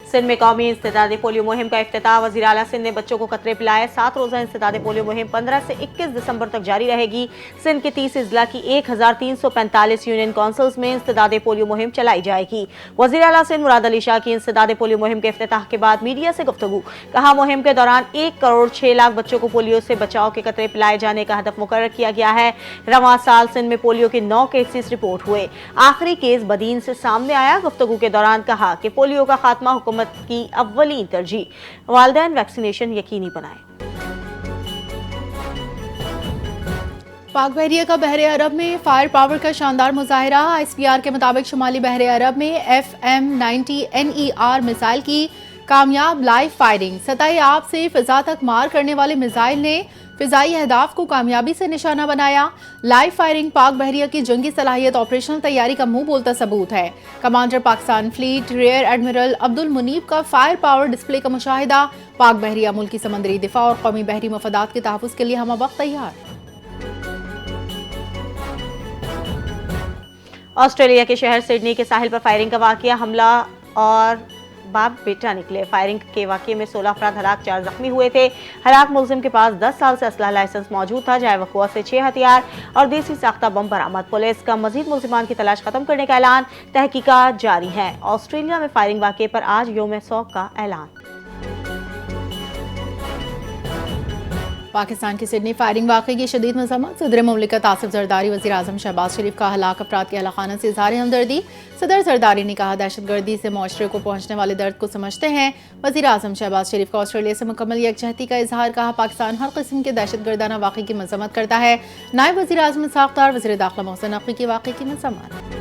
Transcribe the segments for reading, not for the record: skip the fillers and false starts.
सिंध में कौमी इंसदादे पोलियो मुहिम का इफ्तिताह। वज़ीर आला सिंध ने बच्चों को कतरे पिलाए। 7 रोज़ा इंसदादे पोलियो मुहिम 15 से 21 दिसंबर तक जारी रहेगी। सिंध के 30 अजला की 1345 यूनियन काउंसिल्स में इंसदादे पोलियो मुहिम चलाई जाएगी। वज़ीर आला सिंध मुराद अली शाह की इंसदादे पोलियो मुहिम के इफ्तिताह के बाद मीडिया से गुफ्तगू। कहा, मुहिम के दौरान 1 करोड़ 6 लाख बच्चों को पोलियो से बचाव के कतरे पिलाए जाने का हदफ मुकर्रर किया गया है। रवां साल सिंध में पोलियो के 9 केसेस रिपोर्ट हुए। आखिरी केस बदीन से सामने आया। गुफ्तगू के दौरान कहा कि पोलियो का खात्मा हुकूमत की अव्वली तरजीह। वालिदैन वैक्सीनेशन यकीनी बनाएं। पाक बहरिया का बहरे अरब में फायर पावर का शानदार मुजाहिरा। ISPR के मुताबिक शुमाली बहरे अरब में FM-90 NER मिसाइल की कामयाब लाइव फायरिंग। सतह आब से फिजा तक मार करने वाले मिसाइल ने फिजाई अहदाफ को कामयाबी से निशाना बनाया। लाइव फायरिंग पाक बहरिया की जंगी सलाहियत ऑपरेशनल तैयारी का मुंह बोलता सबूत है। Commander Pakistan fleet rear admiral Abdul Munib का फायर पावर डिस्प्ले का मुशाहिदा। पाक बहरिया मुल्की समंदरी दिफा और कौमी बहरी मफादात के तहफ़्फ़ुज़ के लिए हम वक्त तैयार। ऑस्ट्रेलिया के शहर सिडनी के साहिल पर फायरिंग का वाकया। हमला और बाप बेटा निकले। फायरिंग के वाकये में 16 अफराद हलाक, 4 जख्मी हुए थे। हलाक मुलजिम के पास 10 साल से असलहा लाइसेंस मौजूद था। जाए वक़ुआ से 6 हथियार और देसी साख्ता बम बरामद। पुलिस का मजीद मुलजिमान की तलाश खत्म करने का ऐलान। तहकीकात जारी है। ऑस्ट्रेलिया में फायरिंग वाकये पर आज यौम शोक का ऐलान। पाकिस्तान की सिडनी फायरिंग वाक़े की शदीद मज़म्मत। सदर मुमलिकत आसिफ जरदारी वज़ीर आज़म शहबाज शरीफ का हलाक अफराद के अहलखाना से इज़हार हमदर्दी। सदर जरदारी ने कहा, दहशतगर्दी से मुआशरे को पहुँचने वाले दर्द को समझते हैं। वज़ीर आज़म शहबाज शरीफ का ऑस्ट्रेलिया से मुकम्मल यकजहती का इज़हार। कहा, पाकिस्तान हर किस्म के दहशतगर्दाना वाक़े की मज़म्मत करता है। नायब वज़ीर आज़म इसहाक़ डार वज़ीर दाखिला मोहसिन नकवी के वाक़े की मज़म्मत।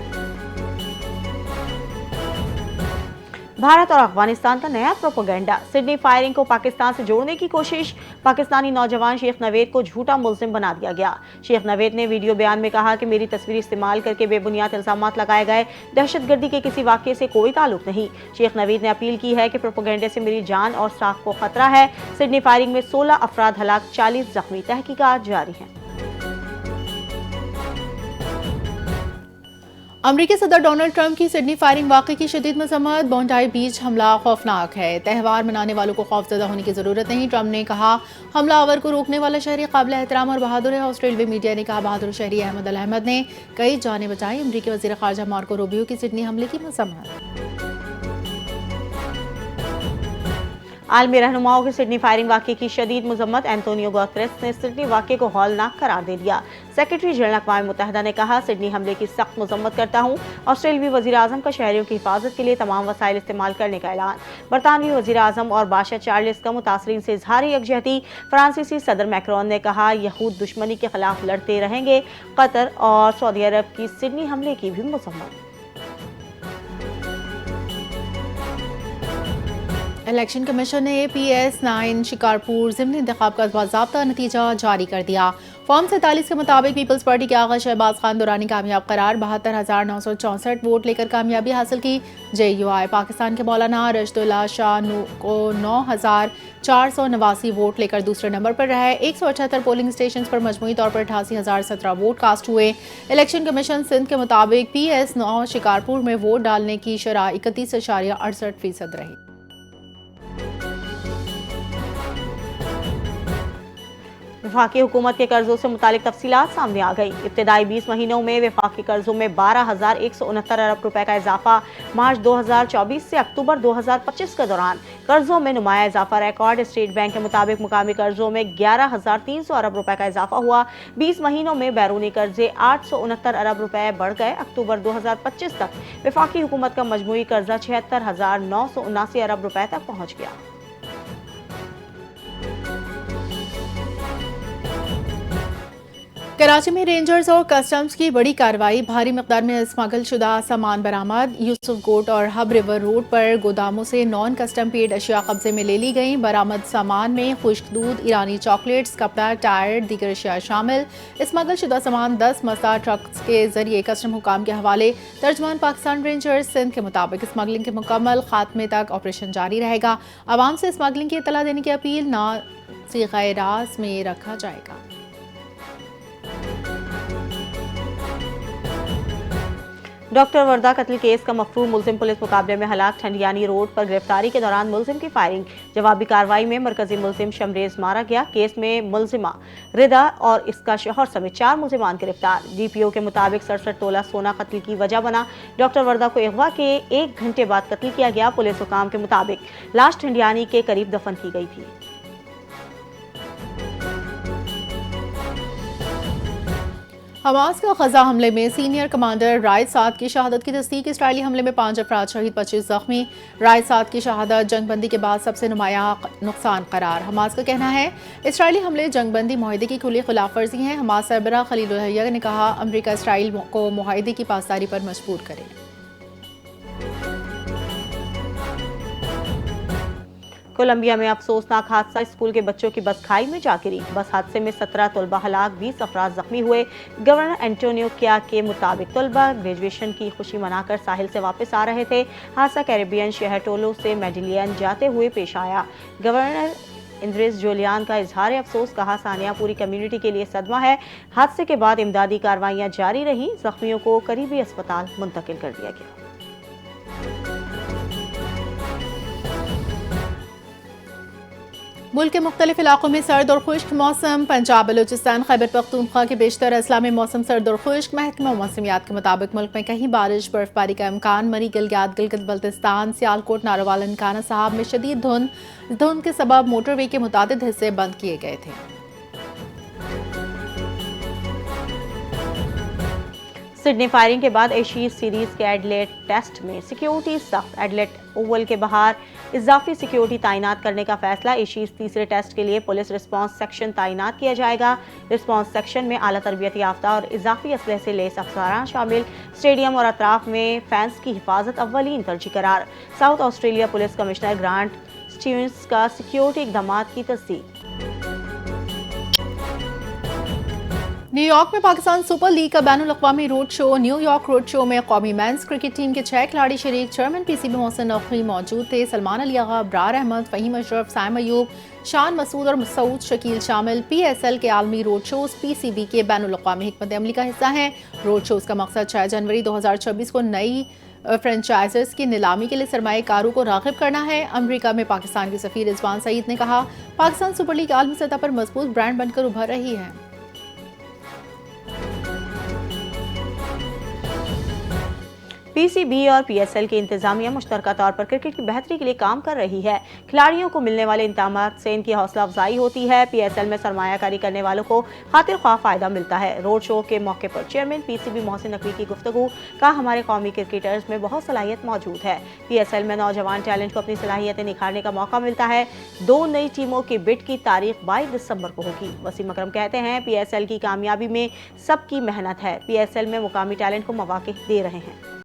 भारत और अफगानिस्तान का नया प्रोपेगेंडा। सिडनी फायरिंग को पाकिस्तान से जोड़ने की कोशिश। पाकिस्तानी नौजवान शेख नवेद को झूठा मुल्जिम बना दिया गया। शेख नवेद ने वीडियो बयान में कहा कि मेरी तस्वीर इस्तेमाल करके बेबुनियाद इल्जामात लगाए गए। दहशतगर्दी के किसी वाक़ये से कोई ताल्लुक नहीं। शेख नवेद ने अपील की है कि प्रोपेगेंडे से मेरी जान और साख को खतरा है। सिडनी फायरिंग में 16 अफराद हलाक, 40 जख्मी। तहकीकात जारी हैं। अमरीकी सदर डोनाल्ड ट्रंप की सिडनी फायरिंग वाक़े की शदीद मज़म्मत। बोंडाई बीच हमला खौफनाक है। त्यौहार मनाने वालों को खौफजदा होने की ज़रूरत नहीं। ट्रंप ने कहा, हमलावर को रोकने वाला शहरी काबिल एहतराम और बहादुर है। ऑस्ट्रेलियाई मीडिया ने कहा, बहादुर शहरी अहमद अल अहमद ने कई जानें बचाई। अमरीकी वज़ीर ख़ारजा मार्को रूबियो की सिडनी हमले की मज़म्मत। आलमी रहनुमाओं की सिडनी फायरिंग वाक़ये की शदीद मज़म्मत। एंटोनियो गुतेरेस ने सिडनी वाक़ये को हौलनाक करार दे दिया। सेक्रेटरी जनरल अक़वाम मुत्तहिदा ने कहा, सिडनी हमले की सख्त मज़म्मत करता हूँ। ऑस्ट्रेलियाई वज़ीर आज़म का शहरियों की हिफाजत के लिए तमाम वसाइल इस्तेमाल करने का ऐलान। बरतानवी वज़ीर आज़म और बादशाह चार्ल्स का मुतासरीन से इजहार यकजहती। फ्रांसीसी सदर मैक्रोन ने कहा, यहूद दुश्मनी के खिलाफ लड़ते रहेंगे। कतर और सऊदी अरब की सिडनी हमले की भी मज़म्मत। इलेक्शन कमीशन ने PS9 शिकारपुर ज़िमनी इंतखाब का बाज़ाब्ता नतीजा जारी कर दिया। फॉर्म 47 के मुताबिक पीपल्स पार्टी के आगा शहबाज खान दुरानी कामयाब करार। 72,964 वोट लेकर कामयाबी हासिल की। JUI पाकिस्तान के मौलाना रशदुल्ला शाह को 9,489 वोट लेकर दूसरे नंबर पर रहा है। 178 पोलिंग स्टेशन पर मजमूई तौर पर 88,017 वोट कास्ट हुए। इलेक्शन कमीशन सिंध के मुताबिक PS9 शिकारपुर में वोट डालने की शरह 31.68% रही। वफाकी हुकूमत के कर्जों से मुतालिक तफसीलात सामने आ गई। इब्तदाई 20 महीनों में वफाकी कर्जों में 12,169 अरब रुपए का इजाफा। मार्च 2024 से अक्टूबर 2025 के दौरान कर्जों में नुमाया इजाफा रिकॉर्ड। स्टेट बैंक के मुताबिक मुकामी कर्जों में 11,300 अरब रुपए का इजाफा हुआ। 20 महीनों में बैरूनी कर्जे 869 अरब रुपए बढ़ गए। अक्टूबर 2025 तक वफाकी हुकूमत का मजमूई कर्जा 76,979 अरब रुपए तक पहुँच गया। कराची में रेंजर्स और कस्टम्स की बड़ी कार्रवाई। भारी मिकदार में स्मगल शुदा सामान बरामद। यूसुफ गोट और हब रिवर रोड पर गोदामों से नॉन कस्टम पेड अशिया कब्जे में ले ली गई। बरामद सामान में खुश्क दूध, ईरानी चॉकलेट्स, कपड़ा, टायर, दीगर अशिया शामिल। स्मगल शुदा सामान 10 मस्ता ट्रक्स के जरिए कस्टम हुकाम के हवाले। तर्जमान पाकिस्तान रेंजर्स सिंध के मुताबिक स्मगलिंग के मुकम्मल खात्मे तक ऑपरेशन जारी रहेगा। आवाम से स्मगलिंग की इतला देने की अपील नासिग़े रास में रखा जाएगा। डॉक्टर वर्दा कत्ल केस का मफरूम मुलजिम पुलिस मुकाबले में हलाक। ठंडियानी रोड पर गिरफ्तारी के दौरान मुलजिम की फायरिंग। जवाबी कार्रवाई में मरकजी मुलजिम शमरेज मारा गया। केस में मुलजिमा रिदा और इसका शौहर समेत 4 मुलजिमान गिरफ्तार। DPO के मुताबिक 67 तोला सोना कत्ल की वजह बना। डॉक्टर वर्दा को अगवा के 1 घंटे बाद कत्ल किया गया। पुलिस हुकाम के मुताबिक लाश ठंडियानी के करीब दफन की गई थी। हमास का ग़ज़ा हमले में सीनियर कमांडर रायद साद की शहादत की तस्दीक। इसराइली हमले में 5 अफराद शहीद, 25 जख्मी। रायद साद की शहादत जंगबंदी के बाद सबसे नुमायां नुकसान करार। हमास का कहना है इसराइली हमले जंगबंदी मुआहदे की खुली खिलाफ वर्जी हैं। हमास सरबराह खलील हैया ने कहा अमरीका इसराइल को मुआहदे की पासदारी पर मजबूर करे। कोलंबिया में अफसोसनाक हादसा। स्कूल के बच्चों की बस खाई में जा गिरी। बस हादसे में 17 तलबा हलाक, 20 अफराद जख्मी हुए। गवर्नर एंटोनियो क्या के मुताबिक तलबा ग्रेजुएशन की खुशी मनाकर साहिल से वापस आ रहे थे। हादसा कैरेबियन शहर टोलो से मेडिलियन जाते हुए पेश आया। गवर्नर इंद्रेस जोलियान का इजहार अफसोस। कहा सानिया पूरी कम्युनिटी के लिए सदमा है। हादसे के बाद इमदादी कार्रवाइयां जारी रहीं। जख्मियों को करीबी अस्पताल मुंतकिल कर दिया गया। मुल्क के मुख्तलिफ इलाकों में सर्द और खुश्क मौसम। पंजाब, बलूचिस्तान, खैबर पख्तूनख्वा के बेशतर अजला में मौसम सर्द और खुश्क। महकमा मौसमियात के मुताबिक मुल्क में कहीं बारिश, बर्फबारी का इम्कान। मरी, गिलगित, गिलगित बल्तिस्तान, सियालकोट, नारोवाल, ननकाना साहब में शदीद धुंध के सबब मोटरवे के मुतादिद हिस्से बंद किए गए थे। सिडनी फायरिंग के बाद एशियाई सीरीज के एडलेट टेस्ट में सिक्योरिटी सख्त। एडलेट ओवल के बाहर इजाफी सिक्योरिटी तैनात करने का फैसला। एशियाई तीसरे टेस्ट के लिए पुलिस रिस्पांस सेक्शन तैनात किया जाएगा। रिस्पांस सेक्शन में आला तरबियत याफ्ता और इजाफी असलहे से लैस अफसरान शामिल। स्टेडियम और अतराफ में फैंस की हिफाजत अव्वलीन तरजीह करार। South Australia police commissioner Grant Stevens का सिक्योरिटी इकदाम की तस्दीक। न्यूयॉर्क में पाकिस्तान सुपर लीग का बैनुल अक़वामी road show. New York road show में कौमी मेंस क्रिकेट टीम के 6 खिलाड़ी शरीक। चेयरमैन PCB मोहसिन नकवी मौजूद थे। सलमान अली आगा, अब्रार अहमद, फ़हीम अशरफ, साइम अयूब, शान मसूद और मसूद शकील शामिल। PSL के आलमी रोड शोज PCB के बैनुल अक़वामी हिकमत अमली का हिस्सा हैं। रोड शोज का मकसद 6 जनवरी 2026 को नई फ्रेंचाइजर्स की नीलामी के लिए सरमाएकारों को राग़िब करना है। अमेरिका में पाकिस्तान के सफ़ीर रिजवान सईद ने कहा पाकिस्तान सुपर लीग आलमी सतह पर मजबूत ब्रांड बनकर उभर रही है। PCB और PSL की इंतजामिया मुश्तरका तौर पर क्रिकेट की बेहतरी के लिए काम कर रही है। खिलाड़ियों को मिलने वाले इंतजामात से इनकी हौसला अफजाई होती है। PSL में सरमायाकारी करने वालों को खातिर ख्वाह फायदा मिलता है। रोड शो के मौके पर चेयरमैन PCB मोहसिन नकवी की गुफ्तगू। कहा हमारे कौमी क्रिकेटर्स में बहुत सलाहियत मौजूद है। PSL में नौजवान टैलेंट को अपनी सलाहियतें निखारने का मौका मिलता है। 2 नई टीमों की बिड की तारीख 22 दिसंबर को होगी। वसीम अकरम कहते हैं PSL की कामयाबी में सबकी मेहनत है। PSL में मुकामी टैलेंट को मौके दे रहे हैं।